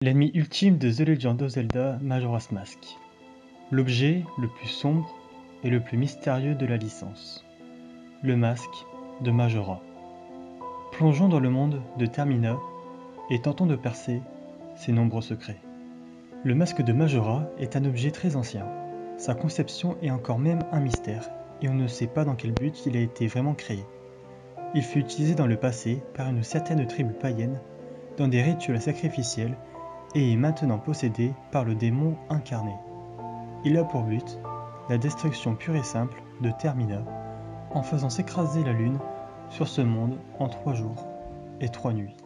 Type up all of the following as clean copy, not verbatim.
L'ennemi ultime de The Legend of Zelda Majora's Mask. L'objet le plus sombre et le plus mystérieux de la licence. Le masque de Majora. Plongeons dans le monde de Termina et tentons de percer ses nombreux secrets. Le masque de Majora est un objet très ancien. Sa conception est encore même un mystère et on ne sait pas dans quel but il a été vraiment créé. Il fut utilisé dans le passé par une certaine tribu païenne dans des rituels sacrificiels et est maintenant possédé par le démon incarné. Il a pour but la destruction pure et simple de Termina en faisant s'écraser la lune sur ce monde en 3 jours et 3 nuits.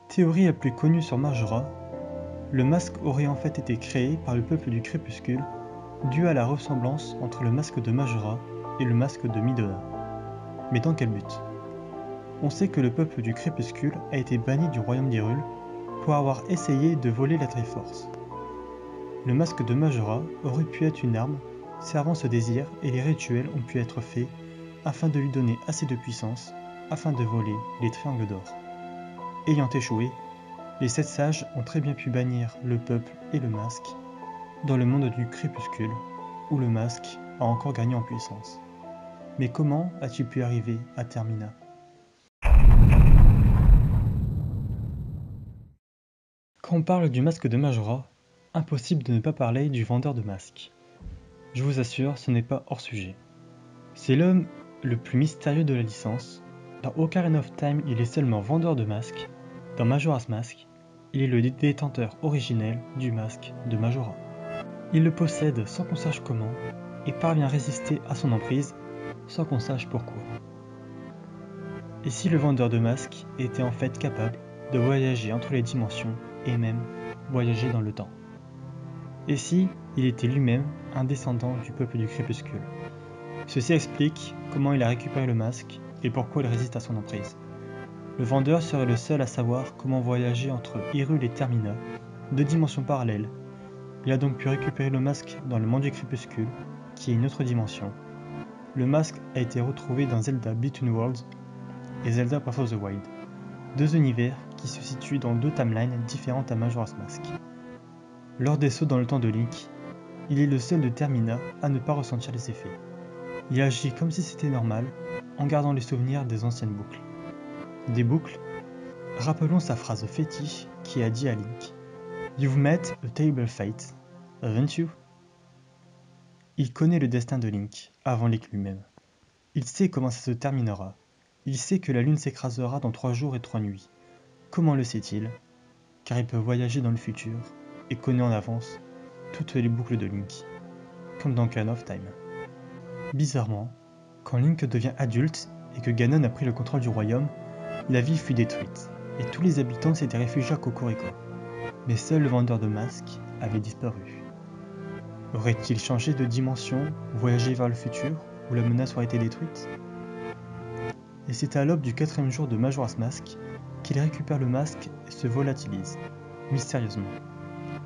Théorie la plus connue sur Majora, le masque aurait en fait été créé par le peuple du crépuscule dû à la ressemblance entre le masque de Majora et le masque de Midona. Mais dans quel but ? On sait que le peuple du crépuscule a été banni du royaume d'Hyrule pour avoir essayé de voler la Triforce. Le masque de Majora aurait pu être une arme servant ce désir et les rituels ont pu être faits afin de lui donner assez de puissance afin de voler les triangles d'or. Ayant échoué, les 7 sages ont très bien pu bannir le peuple et le masque dans le monde du crépuscule où le masque a encore gagné en puissance. Mais comment a-t-il pu arriver à Termina ? Quand on parle du masque de Majora, impossible de ne pas parler du vendeur de masques. Je vous assure, ce n'est pas hors sujet. C'est l'homme le plus mystérieux de la licence. Dans Ocarina of Time, il est seulement vendeur de masques. Dans Majora's Mask, il est le détenteur originel du masque de Majora. Il le possède sans qu'on sache comment et parvient à résister à son emprise sans qu'on sache pourquoi. Et si le vendeur de masques était en fait capable de voyager entre les dimensions et même voyager dans le temps? Et si il était lui-même un descendant du peuple du crépuscule? Ceci explique comment il a récupéré le masque et pourquoi il résiste à son emprise. Le vendeur serait le seul à savoir comment voyager entre Hyrule et Termina, 2 dimensions parallèles. Il a donc pu récupérer le masque dans le monde du crépuscule, qui est une autre dimension. Le masque a été retrouvé dans Zelda Between Worlds et Zelda Breath of the Wild, 2 univers qui se situent dans 2 timelines différentes à Majora's Mask. Lors des sauts dans le temps de Link, il est le seul de Termina à ne pas ressentir les effets. Il agit comme si c'était normal, en gardant les souvenirs des anciennes boucles. Des boucles, rappelons sa phrase fétiche qui a dit à Link « You've met a terrible fate, haven't you ?» Il connaît le destin de Link, avant Link lui-même. Il sait comment ça se terminera. Il sait que la lune s'écrasera dans 3 jours et 3 nuits. Comment le sait-il ? Car il peut voyager dans le futur et connaît en avance toutes les boucles de Link, comme dans Ocarina of Time. Bizarrement, quand Link devient adulte et que Ganon a pris le contrôle du royaume, la ville fut détruite et tous les habitants s'étaient réfugiés à Cocorico. Mais seul le vendeur de masques avait disparu. Aurait-il changé de dimension, voyagé vers le futur, où la menace aurait été détruite ? Et c'est à l'aube du 4e jour de Majora's Mask qu'il récupère le masque et se volatilise, mystérieusement.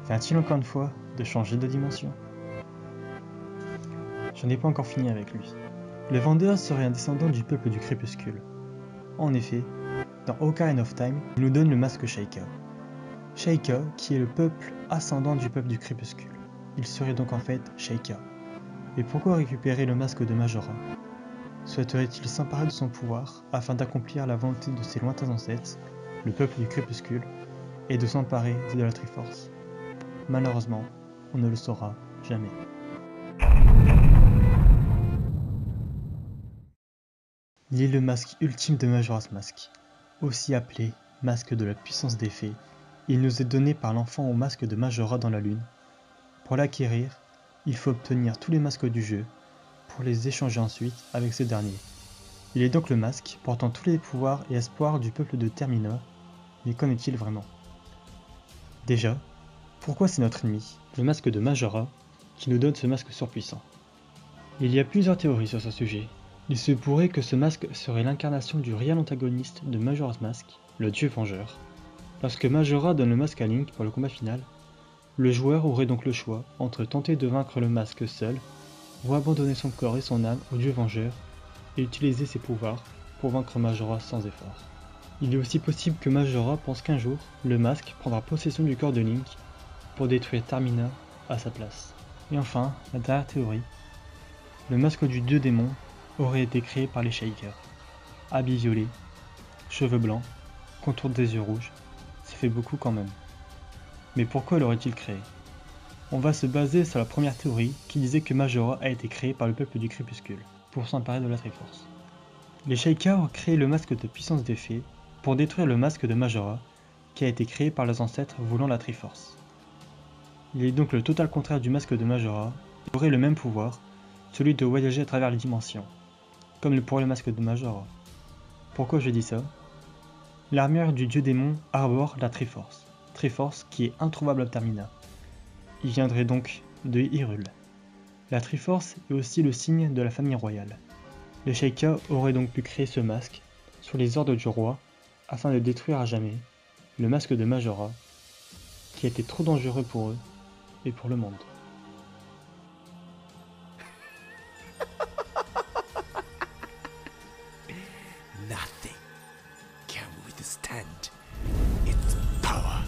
Vient-il encore une fois de changer de dimension ? Je n'ai pas encore fini avec lui. Le vendeur serait un descendant du peuple du crépuscule. En effet, dans Ocarina of Time, il nous donne le masque Sheikah. Sheikah, qui est le peuple ascendant du peuple du crépuscule. Il serait donc en fait Sheikah. Et pourquoi récupérer le masque de Majora ? Souhaiterait-il s'emparer de son pouvoir afin d'accomplir la volonté de ses lointains ancêtres, le peuple du crépuscule, et de s'emparer de la Triforce ? Malheureusement, on ne le saura jamais. Il est le masque ultime de Majora's Mask, aussi appelé masque de la puissance des fées. Il nous est donné par l'enfant au masque de Majora dans la lune. Pour l'acquérir, il faut obtenir tous les masques du jeu, pour les échanger ensuite avec ce dernier. Il est donc le masque portant tous les pouvoirs et espoirs du peuple de Termina, mais qu'en est-il vraiment ? Déjà, pourquoi c'est notre ennemi, le masque de Majora, qui nous donne ce masque surpuissant ? Il y a plusieurs théories sur ce sujet. Il se pourrait que ce masque serait l'incarnation du réel antagoniste de Majora's Mask, le dieu vengeur. Lorsque Majora donne le masque à Link pour le combat final, le joueur aurait donc le choix entre tenter de vaincre le masque seul, ou abandonner son corps et son âme au dieu vengeur, et utiliser ses pouvoirs pour vaincre Majora sans effort. Il est aussi possible que Majora pense qu'un jour, le masque prendra possession du corps de Link pour détruire Termina à sa place. Et enfin, la dernière théorie, le masque du dieu démon aurait été créé par les Shakers. Habit violet, cheveux blancs, contour des yeux rouges, ça fait beaucoup quand même. Mais pourquoi l'aurait-il créé? On va se baser sur la première théorie qui disait que Majora a été créé par le peuple du crépuscule, pour s'emparer de la Triforce. Les Shakers ont créé le masque de puissance des fées pour détruire le masque de Majora, qui a été créé par leurs ancêtres voulant la Triforce. Il est donc le total contraire du masque de Majora, et aurait le même pouvoir, celui de voyager à travers les dimensions, comme le pourrait le masque de Majora. Pourquoi je dis ça? L'armure du dieu démon arbore la Triforce, Triforce qui est introuvable à Termina. Il viendrait donc de Hyrule. La Triforce est aussi le signe de la famille royale. Les Sheikah auraient donc pu créer ce masque, sur les ordres du roi, afin de détruire à jamais le masque de Majora, qui a été trop dangereux pour eux et pour le monde. Nothing can withstand its power.